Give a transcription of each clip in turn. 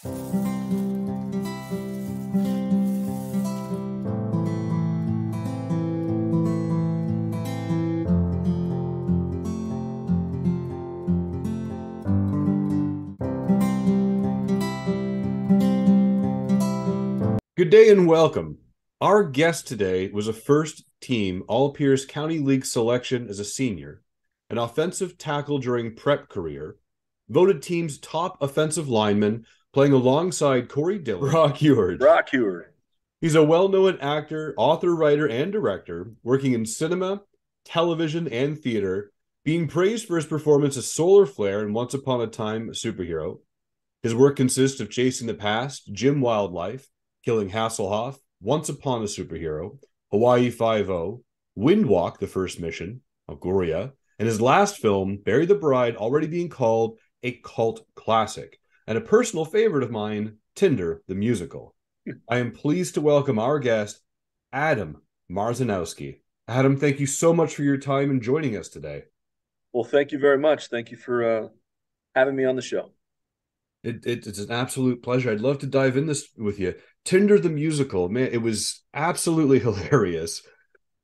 Good day and welcome. Our guest today was a first-team All-Pierce County League selection as a senior, an offensive tackle during prep career, voted team's top offensive lineman, playing alongside Corey Dillon. Brock Eward. He's a well-known actor, author, writer, and director, working in cinema, television, and theater, being praised for his performance as Solar Flare in Once Upon a Time, a Superhero. His work consists of Chasing the Past, Jim Wildlife, Killing Hasselhoff, Once Upon a Superhero, Hawaii Five-0, Windwalk, The First Mission, Auguria, and his last film, Bury the Bride, already being called a cult classic, and a personal favorite of mine, Tinder, the musical. I am pleased to welcome our guest, Adam Marcinowski. Adam, thank you so much for your time and joining us today. Well, thank you very much. Thank you for having me on the show. It's an absolute pleasure. I'd love to dive in this with you. Tinder the musical, man, it was absolutely hilarious.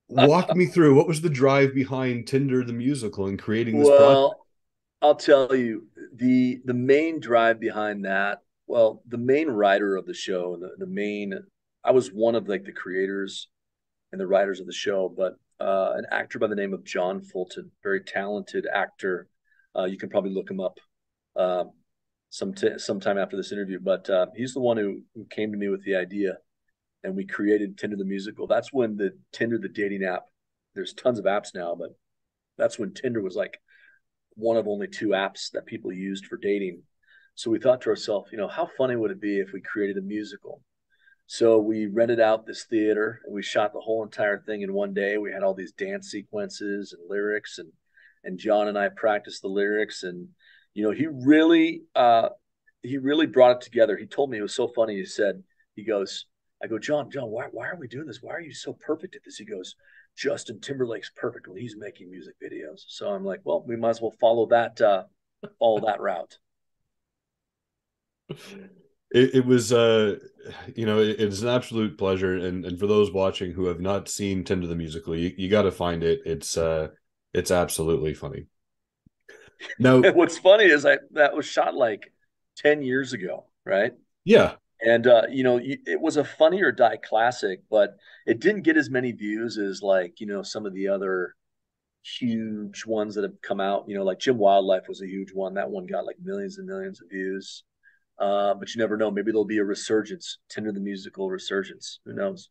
Walk me through, what was the drive behind Tinder the musical and creating this project? Well, I'll tell you the main drive behind that. Well, the main writer of the show, the main, I was one of like the creators and the writers of the show, but an actor by the name of John Fulton, very talented actor. You can probably look him up uh, sometime after this interview. But he's the one who came to me with the idea, and we created Tinder the musical. That's when the Tinder the dating app. There's tons of apps now, but that's when Tinder was like one of only two apps that people used for dating. So we thought to ourselves, how funny would it be if we created a musical? So we rented out this theater and we shot the whole entire thing in one day. We had all these dance sequences and lyrics, and John and I practiced the lyrics, and he really brought it together. He told me it was so funny. He goes, I go, John, why are we doing this? Why are you so perfect at this? He goes, Justin Timberlake's perfect when he's making music videos. So I'm like, well, we might as well follow that route. It was it's an absolute pleasure, and for those watching who have not seen Tinder the musical, you got to find it. It's absolutely funny. Now, And what's funny is that was shot like 10 years ago, right? yeah, And it was a Funny or Die classic, but it didn't get as many views as like some of the other huge ones that have come out. Like Jim Wildlife was a huge one. That one got like millions and millions of views. But you never know. Maybe there'll be a resurgence, Tinder the musical resurgence. Who knows?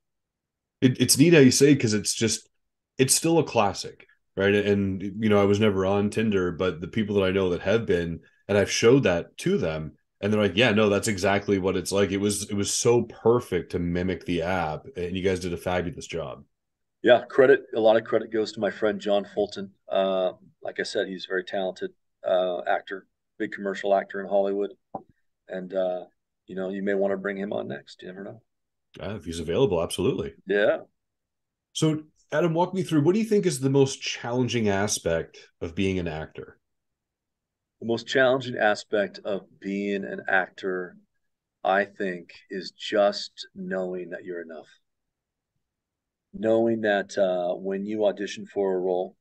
it's neat how you say, because it's still a classic, right? And I was never on Tinder, but the people that I know that have been, and I've showed that to them, and they're like, yeah, no, that's exactly what it's like. It was so perfect to mimic the app, and you guys did a fabulous job. Yeah, a lot of credit goes to my friend John Fulton. Like I said, he's a very talented actor, big commercial actor in Hollywood, and you may want to bring him on next. You never know. If he's available, absolutely. Yeah. So, Adam, walk me through, what do you think is the most challenging aspect of being an actor? The most challenging aspect of being an actor, I think, is just knowing that you're enough. Knowing that when you audition for a role,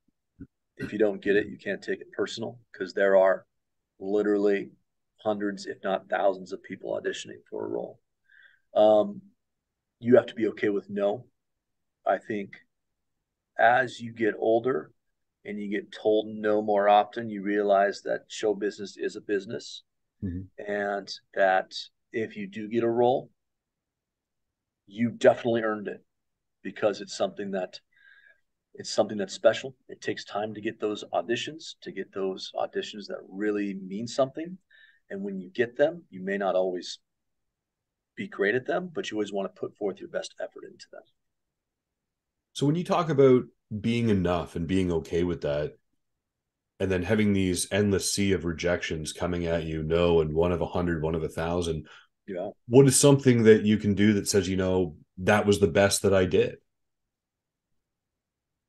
if you don't get it, you can't take it personal, because there are literally hundreds, if not thousands, of people auditioning for a role. Um, you have to be okay with no. I think as you get older and you get told no more often, you realize that show business is a business, Mhm. and that if you do get a role, you definitely earned it, because it's something that's special. It takes time to get those auditions that really mean something. And when you get them, you may not always be great at them, but you always want to put forth your best effort into them. So when you talk about being enough and being okay with that, and then having these endless sea of rejections coming at you, no, and one of 100, one of 1,000, Yeah. what is something that you can do that says, that was the best that I did?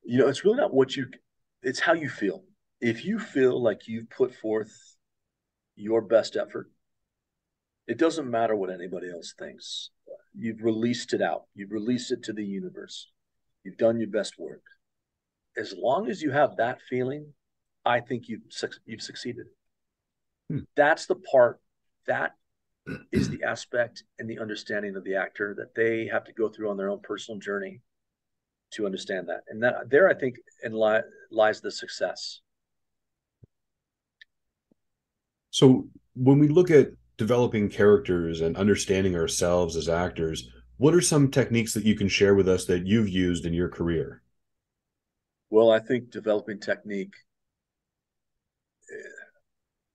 It's really not it's how you feel. If you feel like you've put forth your best effort, It doesn't matter what anybody else thinks. You've released it out. You've released it to the universe. You've done your best work. As long as you have that feeling, I think you've succeeded. Hmm. That's the part that is the aspect and the understanding of the actor that they have to go through on their own personal journey to understand that. And that there, I think, lies the success. So when we look at developing characters and understanding ourselves as actors, what are some techniques that you can share with us that you've used in your career? Well, I think developing technique,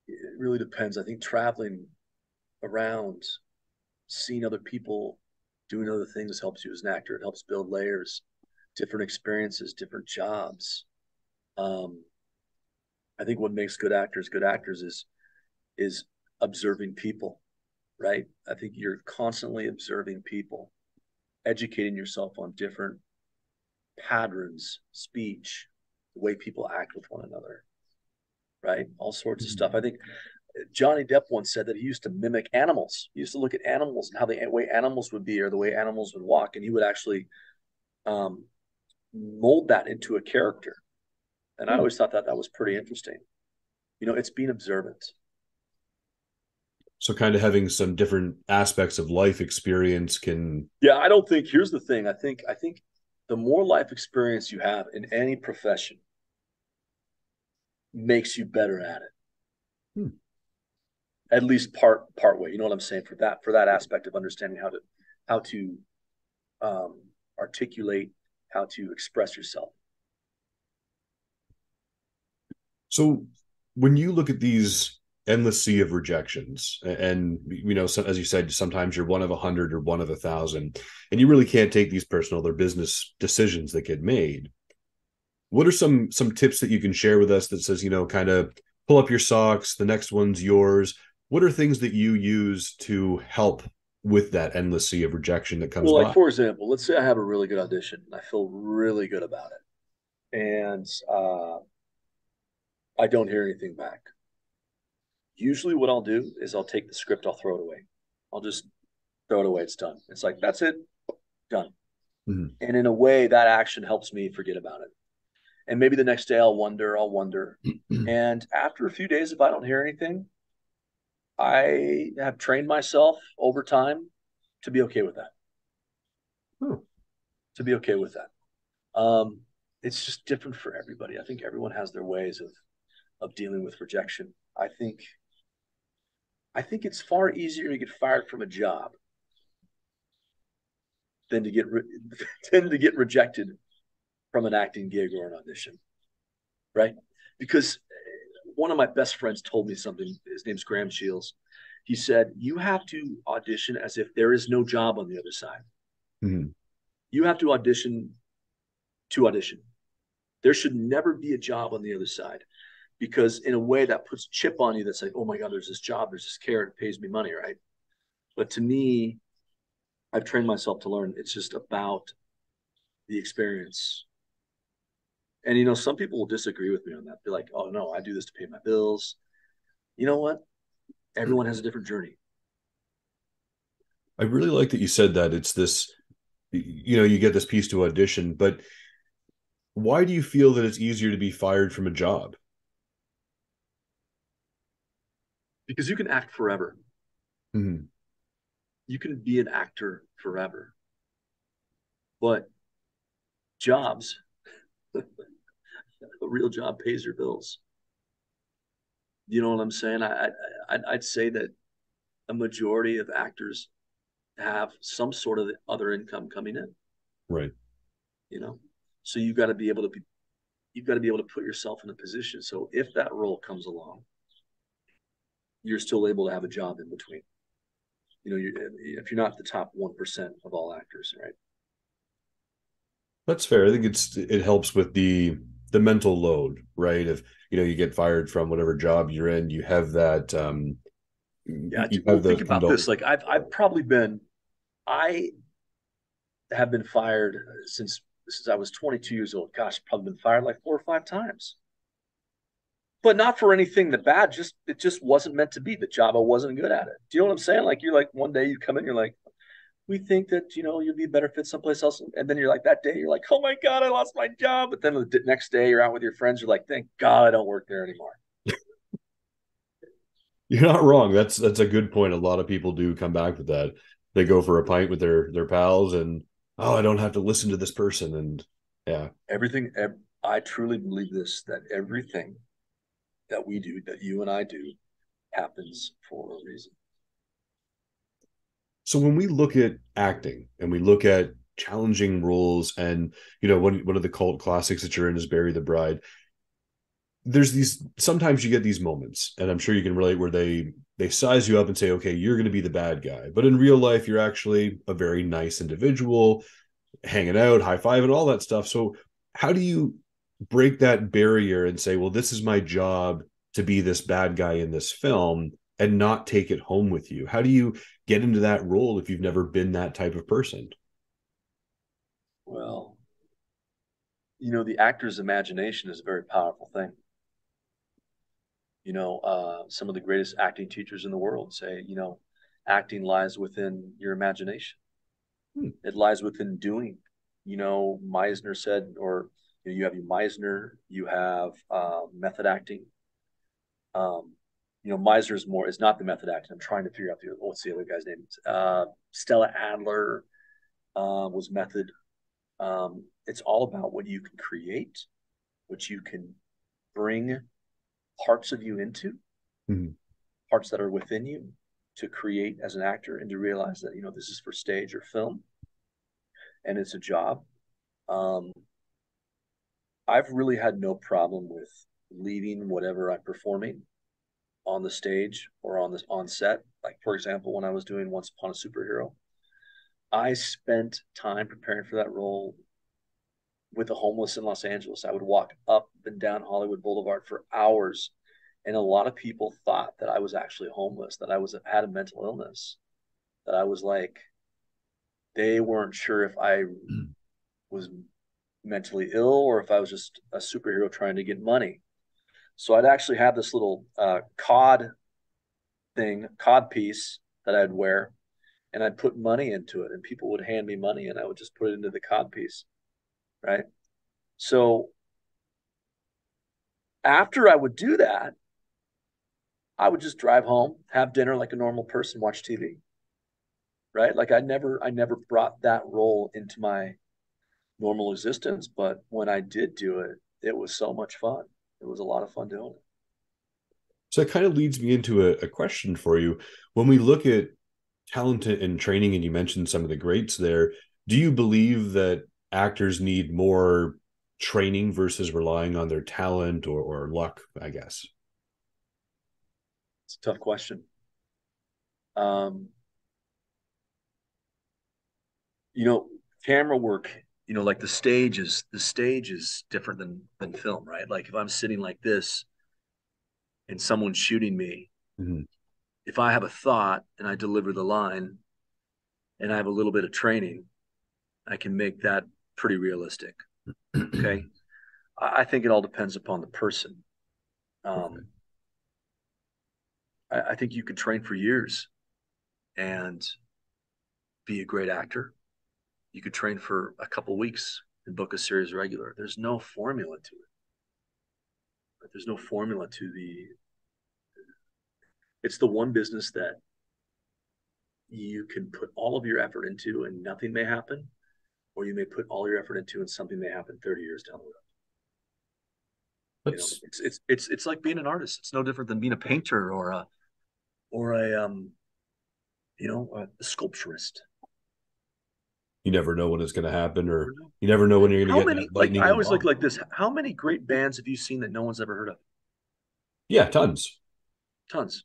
it really depends. I think traveling around, seeing other people doing other things helps you as an actor. It helps build layers, different experiences, different jobs. Um, I think what makes good actors is observing people, right? I think you're constantly observing people, educating yourself on different patterns, speech, the way people act with one another, right? All sorts of stuff. I think Johnny Depp once said that he used to mimic animals. He used to look at animals and how the way animals would be or the way animals would walk, and he would actually um, mold that into a character. And I Hmm. always thought that that was pretty interesting. You know, it's being observant. So kind of having some different aspects of life experience can. Yeah, I don't think. Here's the thing. I think the more life experience you have in any profession makes you better at it. Hmm. At least part way. You know what I'm saying for that aspect of understanding how to um, articulate, how to express yourself. So when you look at these endless sea of rejections, and so, as you said, sometimes you're one of 100 or one of 1,000, and you really can't take these personal or business decisions that get made. What are some tips that you can share with us that says, kind of pull up your socks, the next one's yours? What are things that you use to help with that endless sea of rejection that comes Well, like by? for example, let's say I have a really good audition and I feel really good about it, and I don't hear anything back. Usually, what I'll do is I'll take the script, I'll throw it away. I'll just throw it away. It's done. It's like that's it, done. Mhm. And in a way, that action helps me forget about it. And maybe the next day I'll wonder. And after a few days, if I don't hear anything, I have trained myself over time to be okay with that. Oh, To be okay with that. It's just different for everybody. I think everyone has their ways of dealing with rejection. I think it's far easier to get fired from a job than to get than to get rejected from an acting gig or an audition, right? Because one of my best friends told me something. His name's Graham Shields. He said, "You have to audition as if there is no job on the other side. mhm. You have to audition. There should never be a job on the other side because, in a way, that puts a chip on you that's like, oh my God, there's this job, there's this carrot, it pays me money, right? But to me, I've trained myself to learn it's just about the experience. And, some people will disagree with me on that. They're like, oh no, I do this to pay my bills. You know what? Everyone has a different journey. I really like that you said that. It's this, you get this piece to audition, but why do you feel that it's easier to be fired from a job? Because you can act forever. Mhm. You can be an actor forever. But jobs, a real job pays your bills. You know what I'm saying? I'd say that a majority of actors have some sort of other income coming in, Right. you know? So you've got to be able to put yourself in a position. So if that role comes along, you're still able to have a job in between. If you're not the top 1% of all actors, right? That's fair. I think it helps with the mental load, right? If you get fired from whatever job you're in, you have that Yeah. you Well, have think those about this. Like I have been fired since I was 22 years old. Gosh, probably been fired like 4 or 5 times. but not for anything that bad. Just it just wasn't meant to be. The job I wasn't good at it. Do you know what I'm saying? Like you're like one day you come in, you're like, we think that you'll be a better fit someplace else, and then you're like that day you're like, oh my god, I lost my job. But then the next day you're out with your friends, you're like, thank God I don't work there anymore. You're not wrong. That's a good point. A lot of people do come back with that. They go for a pint with their pals, and oh, I don't have to listen to this person. And yeah. Everything. I truly believe this, that everything that we do, that you and I do, happens for a reason. So when we look at acting and we look at challenging roles, and one of the cult classics that you're in is Bury the Bride. There's these, sometimes you get these moments, and I'm sure you can relate, where they size you up and say, okay, you're going to be the bad guy, but in real life you're actually a very nice individual, hanging out, high five, and all that stuff. So how do you break that barrier and say, well, this is my job to be this bad guy in this film, and not take it home with you? How do you get into that role if you've never been that type of person? Well, the actor's imagination is a very powerful thing. Some of the greatest acting teachers in the world say, acting lies within your imagination. Hmm. It lies within doing. Meisner said, or you have your Meisner, you have method acting. Meisner is not the method acting. I'm trying to figure out what's the other guy's name. Stella Adler was method. It's all about what you can create, what you can bring parts of you into, Mm-hmm. parts that are within you, to create as an actor, and to realize that this is for stage or film, and it's a job. um, I've really had no problem with leaving whatever I'm performing on the stage or on set. Like, for example, when I was doing Once Upon a Superhero, I spent time preparing for that role with the homeless in Los Angeles. I would walk up and down Hollywood Boulevard for hours, and a lot of people thought that I was actually homeless, that I had a mental illness, that I was like, they weren't sure if I was mentally ill or if I was just a superhero trying to get money. So I'd actually have this little cod piece that I'd wear, and I'd put money into it, and people would hand me money, and I would just put it into the cod piece, right? So after I would do that, I would just drive home, have dinner like a normal person, watch TV, right? Like I never brought that role into my normal existence, but when I did do it, it was so much fun. It was a lot of fun doing it. So that kind of leads me into a question for you. When we look at talent and training, and you mentioned some of the greats there, do you believe that actors need more training versus relying on their talent or luck, I guess? It's a tough question. Um, you know, Camera work, like the stage is different than film, right? Like if I'm sitting like this and someone's shooting me, Mm-hmm. if I have a thought and I deliver the line and I have a little bit of training, I can make that pretty realistic. Okay. I think it all depends upon the person. Okay. Um, I think you could train for years and be a great actor. You could train for a couple weeks and book a series regular. There's no formula to it. There's no formula to the. It's the one business that you can put all of your effort into and nothing may happen, or you may put all your effort into and something may happen 30 years down the road. That's It's like being an artist. It's no different than being a painter or a sculpturist. You never know when it's going to happen, You never or know. you never know when you're going How to get many, that like, lightning I in the always look bottom. like this. How many great bands have you seen that no one's ever heard of? Yeah, tons. Tons.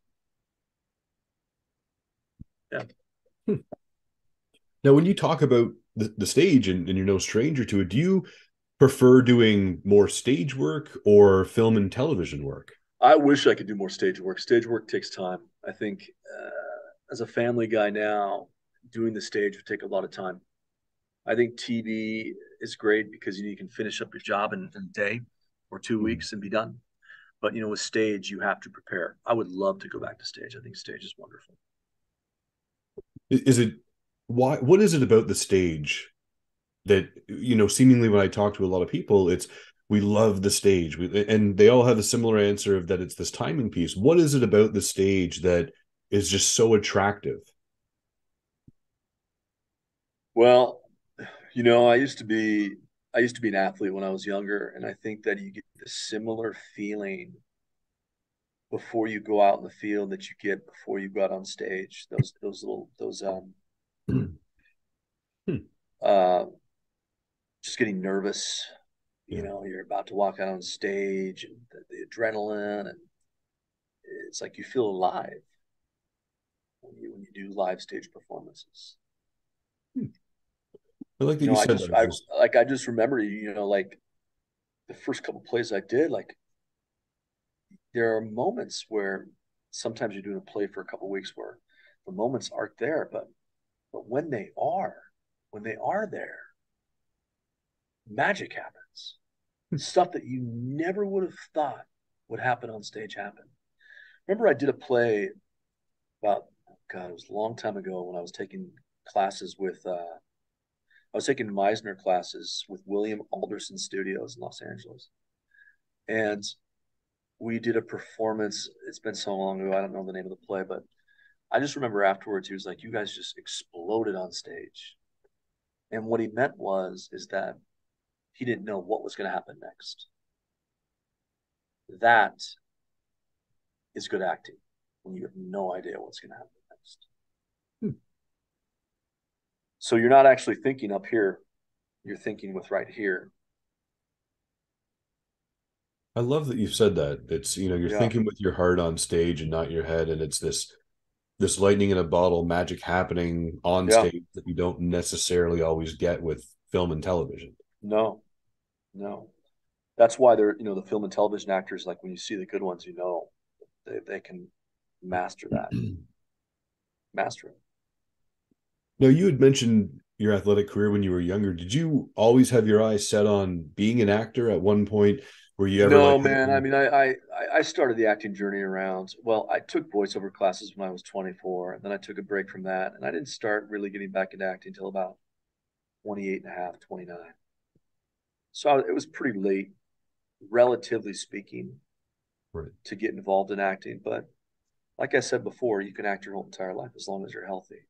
Yeah. Hmm. Now, when you talk about the stage, and you're no stranger to it, do you prefer doing more stage work or film and television work? I wish I could do more stage work. Stage work takes time. I think as a family guy now, doing the stage would take a lot of time. I think TV is great because you can finish up your job in a day or two Mhm. weeks and be done. But with stage, you have to prepare. I would love to go back to stage. I think stage is wonderful. Is it why? What is it about the stage that seemingly when I talk to a lot of people, it's we love the stage, and they all have a similar answer of that it's this timing piece. What is it about the stage that is just so attractive? Well, I used to be an athlete when I was younger, and I think that you get the similar feeling before you go out in the field that you get before you go out on stage. Those little those uh just getting nervous. Yeah. You're about to walk out on stage and the adrenaline, and it's like you feel alive when you do live stage performances. I like that You you know, I said just that. Just I just remember, like the first couple plays I did, like there are moments where sometimes you're doing a play for a couple weeks where the moments aren't there, but when they are there, magic happens. Stuff that you never would have thought would happen on stage happen. Remember, I did a play about, oh God, it was a long time ago when I was taking classes with I was taking Meisner classes with William Alderson Studios in Los Angeles, and we did a performance. It's been so long ago, I don't know the name of the play, but I just remember afterwards he was like, "You guys just exploded on stage," and what he meant is that he didn't know what was going to happen next. That is good acting when you have no idea what's going to happen next. So you're not actually thinking up here; you're thinking with right here. I love that you've said that. It's you're Yeah, thinking with your heart on stage and not your head, and it's this lightning in a bottle magic happening on yeah. stage that you don't necessarily always get with film and television. No, no. That's why they're the film and television actors. Like when you see the good ones, they can master that, master it. Now, you had mentioned your athletic career when you were younger. Did you always have your eyes set on being an actor at one point? Were you ever like, No, man. I mean, I started the acting journey around. Well, I took voiceover classes when I was 24, and then I took a break from that, and I didn't start really getting back into acting until about 28 and a half, 29. So it was pretty late, relatively speaking, right. to get involved in acting. But like I said before, you can act your whole entire life as long as you're healthy.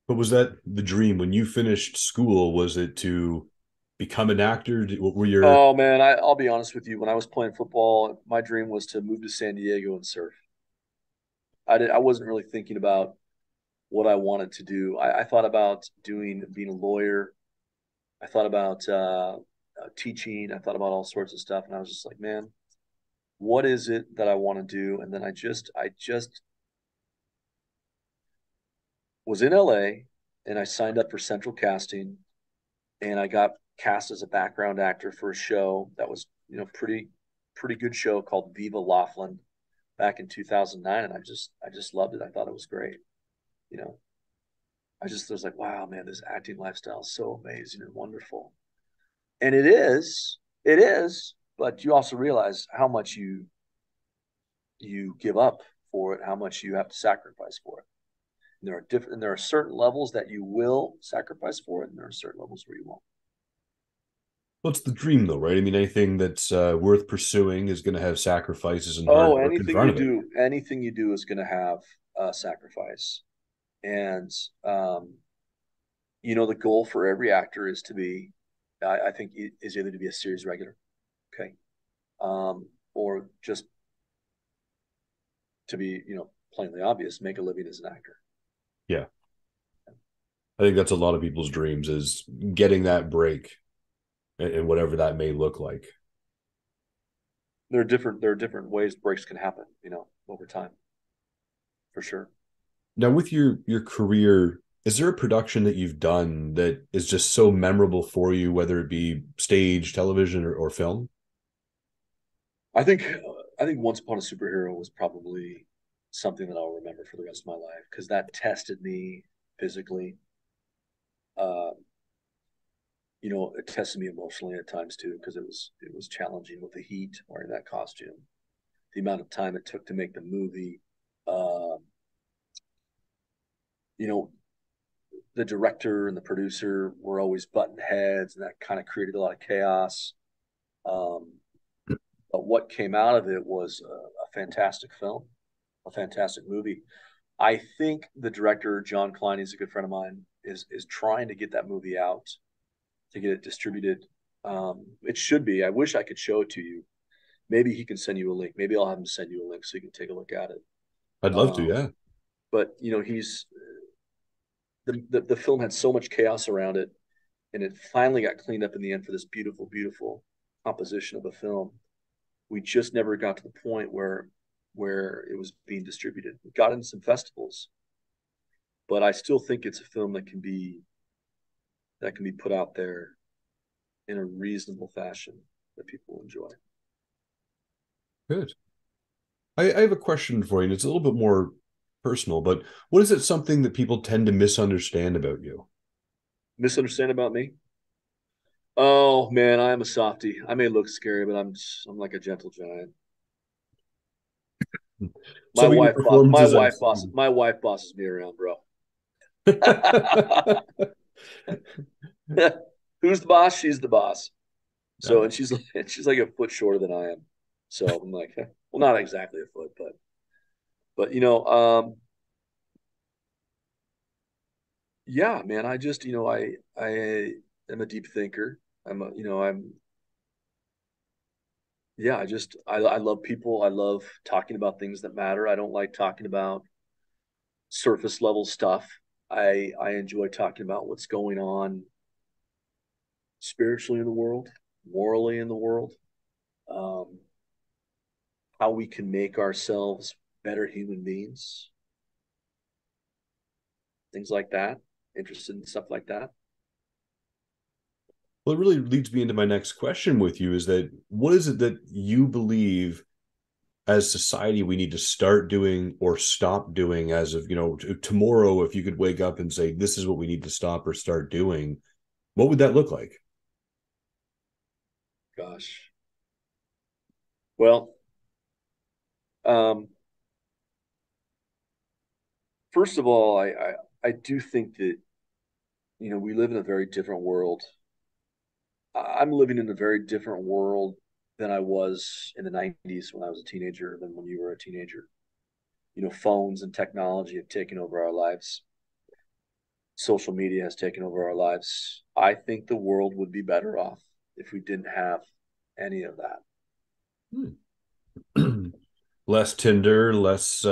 But was that the dream when you finished school? Was it to become an actor? What were your Oh man, I'll be honest with you. When I was playing football, my dream was to move to San Diego and surf. I wasn't really thinking about what I wanted to do. I thought about being a lawyer. I thought about teaching. I thought about all sorts of stuff, and I was just like, man, what is it that I want to do? And then I just was in LA, and I signed up for Central Casting, and I got cast as a background actor for a show that was pretty good show called Viva Laughlin back in 2009, and I just loved it. I thought it was great. You know, I just was like, wow, man, this acting lifestyle is so amazing and wonderful. And it is, but you also realize how much you give up for it, how much you have to sacrifice for it. And there are certain levels that you will sacrifice for it, and there are certain levels where you won't. what's the dream though, right? I mean, anything that's worth pursuing is going to have sacrifices and hard Oh, work in front of it. anything you do is going to have sacrifice. And um, the goal for every actor is to be, I think, is either to be a series regular, okay, or just to be, plainly obvious, make a living as an actor. Yeah, I think that's a lot of people's dreams is getting that break and whatever that may look like. There are different ways breaks can happen, over time, for sure. Now, with your career, is there a production that you've done that is just so memorable for you, whether it be stage, television, or film? I think I think Once Upon a Superhero was probably something that I'll remember for the rest of my life because that tested me physically. Uh, it tested me emotionally at times too, because it was challenging with the heat wearing that costume, the amount of time it took to make the movie. Uh, you know, the director and the producer were always button heads, and that kind of created a lot of chaos. Um, but what came out of it was a fantastic film, a fantastic movie. I think the director John Klein, he's a good friend of mine, is trying to get that movie out, to get it distributed. It should be. I wish I could show it to you. Maybe he can send you a link. Maybe I'll have him send you a link so you can take a look at it. I'd love to, Um, yeah. but he's the film had so much chaos around it, and it finally got cleaned up in the end for this beautiful, beautiful composition of a film. We just never got to the point where it was being distributed. It got in some festivals, but I still think it's a film that can be put out there in a reasonable fashion that people enjoy. Good. I have a question for you, and it's a little bit more personal, but what is it something that people tend to misunderstand about you? Misunderstand about me? Oh man, I am a softie. I may look scary, but I'm like a gentle giant. My Some of your wife boss my performances I've wife boss seen. my wife bosses me around, bro. Who's the boss? She's the boss. So, and she's like a foot shorter than I am. So I'm like, well, not exactly a foot, but yeah, man. I just I am a deep thinker. I'm yeah. I love people. I love talking about things that matter. I don't like talking about surface level stuff. I enjoy talking about what's going on spiritually in the world, morally in the world, um, how we can make ourselves better human beings, things like that. Interested in stuff like that. Well, it really leads me into my next question with you is that what is it that you believe as society we need to start doing or stop doing as of, tomorrow, if you could wake up and say, this is what we need to stop or start doing, what would that look like? Gosh. Well, um, first of all, I do think that we live in a very different world. I'm living in a very different world than I was in the 90s when I was a teenager than when you were a teenager. Phones and technology have taken over our lives. Social media has taken over our lives. I think the world would be better off if we didn't have any of that. Less Tinder, less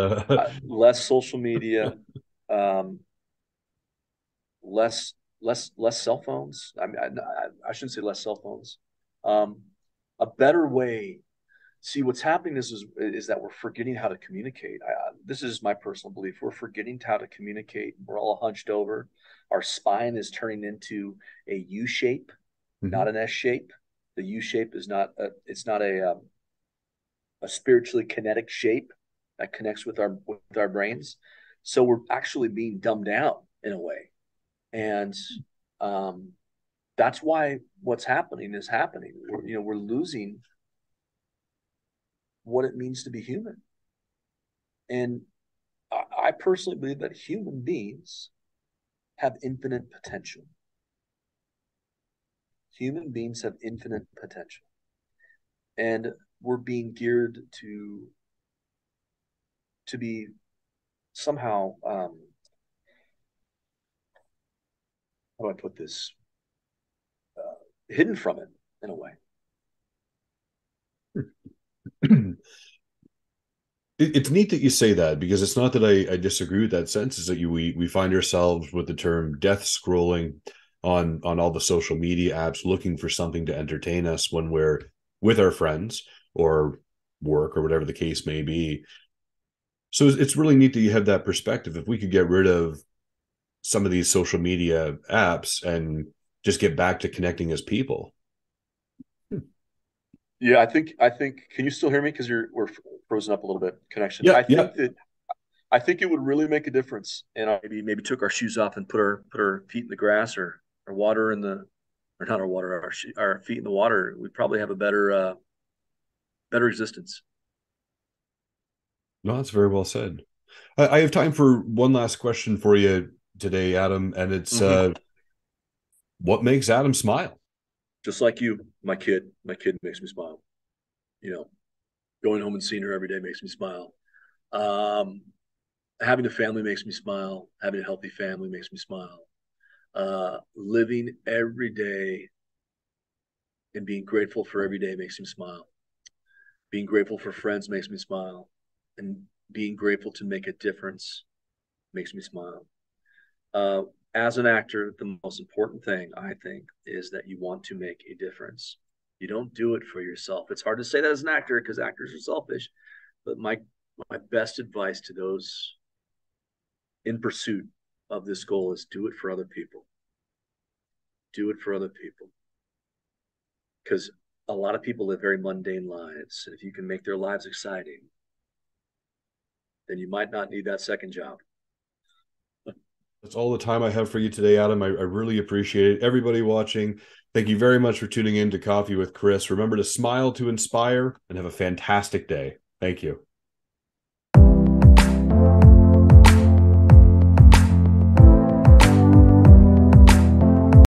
Less social media, um, less cell phones. I mean, I shouldn't say less cell phones. Um, a better way. See, what's happening is that we're forgetting how to communicate. This is my personal belief. We're forgetting how to communicate. We're all hunched over. Our spine is turning into a U shape, not Mhm. an S shape. The U shape is not it's not a spiritually kinetic shape that connects with our brains. So we're actually being dumbed down in a way, and um, that's why what's happening is happening. We're losing what it means to be human, and I personally believe that human beings have infinite potential. Human beings have infinite potential, and we're being geared to be somehow how do I put this hidden from it in a way. It's neat that you say that because it's not that I disagree with that sense. Is that we find ourselves with the term death scrolling on all the social media apps, looking for something to entertain us when we're with our friends or work or whatever the case may be. So it's really neat that you have that perspective. If we could get rid of some of these social media apps and just get back to connecting as people. Yeah, I think. Can you still hear me? Because we're frozen up a little bit connection. Yeah, I yeah. think that I think it would really make a difference, and maybe took our shoes off and put our feet in the grass or water in the or not our water, our feet in the water, we'd probably have a better existence. No, that's very well said. I have time for one last question for you today, Adam, and it's Mm-hmm. what makes Adam smile? Just like you, my kid makes me smile. You know, going home and seeing her every day makes me smile. Um, Having a family makes me smile. Having a healthy family makes me smile. Living every day and being grateful for every day makes me smile. Being grateful for friends makes me smile. And being grateful to make a difference makes me smile. Uh, as an actor, the most important thing I think is that you want to make a difference. You don't do it for yourself. It's hard to say that as an actor because actors are selfish. But my best advice to those in pursuit of this goal is do it for other people. Do it for other people because a lot of people live very mundane lives, and if you can make their lives exciting, then you might not need that second job. That's all the time I have for you today, Adam. I really appreciate it. Everybody watching, thank you very much for tuning in to Coffee with Chris. Remember to smile to inspire and have a fantastic day. Thank you.